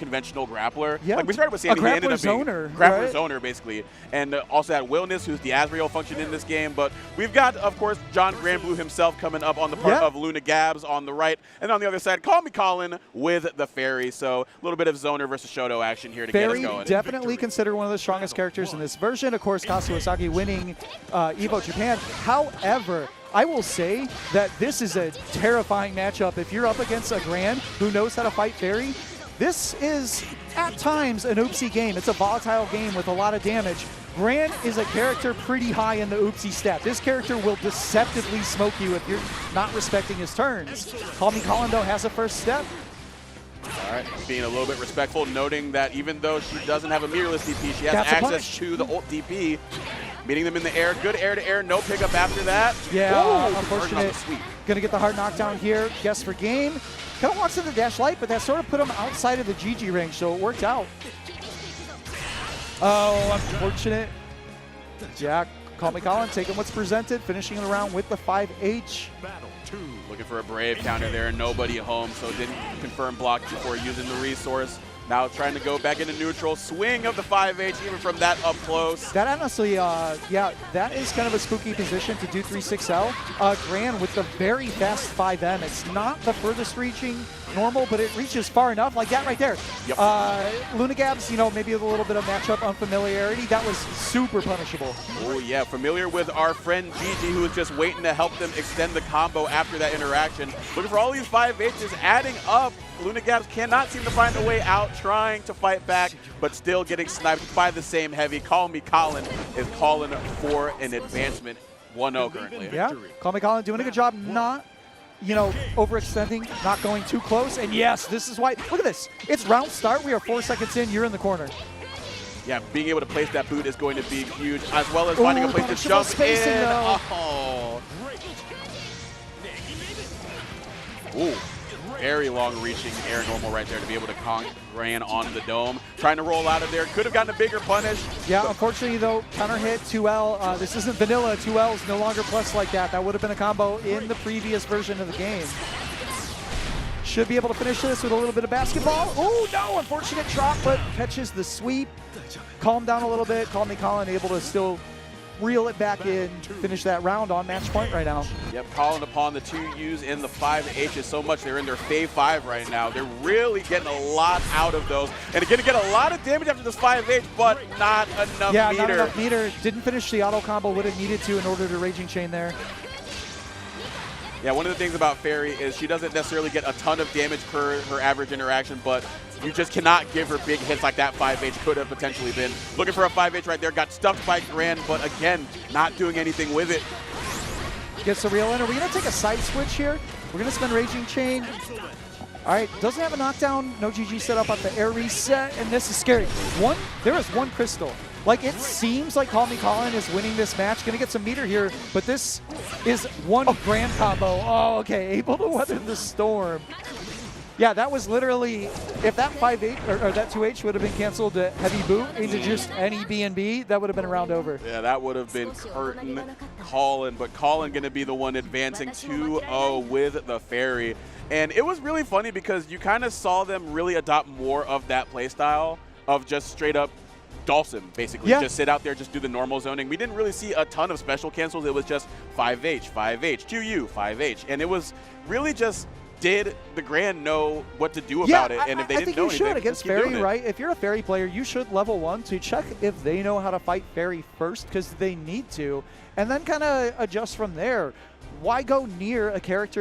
conventional grappler. Yeah. Like we started with Sandy, a he ended grappler up being zoner, grappler right? zoner basically, and also had Willness, who's the Azrael function in this game. But we've got, of course, John Granblue himself coming up on the part of Luna-Gabs on the right, and on the other side, CallMe Collin with the Ferry. So a little bit of zoner versus Shoto action here to get us Ferry going. definitely considered one of the strongest characters in this version. Of course, Kasuosaki winning EVO Japan. However, I will say that this is a terrifying matchup. If you're up against a Gran who knows how to fight Ferry, this is, at times, an oopsie game. It's a volatile game with a lot of damage. Gran is a character pretty high in the oopsie stat. This character will deceptively smoke you if you're not respecting his turns. CallMe Collin, though, has a first step. All right, being a little bit respectful, noting that even though she doesn't have a mirrorless DP, she has access to the ult DP. Meeting them in the air, good air-to-air, no pickup after that. Yeah, unfortunate. Gonna get the hard knockdown here. Guess for game. Kind of wants to the dash light, but that sort of put him outside of the GG range, so it worked out. Oh, unfortunate. Yeah, CallMe Collin taking what's presented, finishing it around with the 5H. Looking for a Brave counter there, nobody home, so didn't confirm block before using the resource. Now trying to go back into neutral, swing of the 5H even from that up close. That honestly, yeah, that is kind of a spooky position to do 3-6L. Gran with the very fast 5M. It's not the furthest reaching normal, but it reaches far enough, like that right there. Yep. Luna-Gabs, you know, maybe a little bit of matchup unfamiliarity. That was super punishable. Oh yeah, familiar with our friend Gigi, who was just waiting to help them extend the combo after that interaction. Looking for all these 5Hs adding up. Luna-Gabs cannot seem to find a way out, trying to fight back, but still getting sniped by the same heavy. CallMe Collin is calling for an advancement. 1-0 currently. Yeah, CallMe Collin doing a good job, not, you know, overextending, not going too close. And yes, this is why, look at this. It's round start, we are 4 seconds in, you're in the corner. Yeah, being able to place that boot is going to be huge, as well as finding a place to jump spacing, in. Oh. Ooh. Very long-reaching air normal right there to be able to conk Gran on the dome. Trying to roll out of there. Could have gotten a bigger punish. Yeah, unfortunately, though, counter hit 2L. This isn't vanilla. 2L is no longer plus like that. That would have been a combo in the previous version of the game. Should be able to finish this with a little bit of basketball. Oh, no, unfortunate drop, but catches the sweep. Calm down a little bit. CallMe Collin able to still reel it back in, finish that round on match point right now. Yep, calling upon the 2Us in the 5Hs so much. They're in their Fave 5 right now. They're really getting a lot out of those. And again, to get a lot of damage after this 5H, but not enough meter. Not enough meter. Didn't finish the auto combo, would have needed to in order to Raging Chain there. Yeah, one of the things about Ferry is she doesn't necessarily get a ton of damage per her average interaction, but you just cannot give her big hits like that 5H could have potentially been. Looking for a 5H right there, got stuffed by Gran, but again, not doing anything with it. Gets the reel in. Are we going to take a side switch here? We're going to spend Raging Chain. All right, doesn't have a knockdown. No GG set up on the air reset, and this is scary. There is one crystal. Like, it seems like CallMe Collin is winning this match. Going to get some meter here, but this is one Gran combo. Oh, okay, able to weather the storm. Yeah, that was literally, if that 5H or that 2H would have been canceled to heavy boot into just any B&B, that would have been a round over. Yeah, that would have been curtain Collin, but Collin going to be the one advancing 2-0 with the Ferry. And it was really funny because you kind of saw them really adopt more of that playstyle of just straight up Dawson, basically. Yeah. Just sit out there, just do the normal zoning. We didn't really see a ton of special cancels. It was just 5H, 5H, 2U, 5H. And it was really just, did the Gran know what to do about it? And if they didn't know anything, I think you should against Ferry, right? If you're a Ferry player, you should level 1 to check if they know how to fight Ferry first, because they need to, and then kind of adjust from there. Why go near a character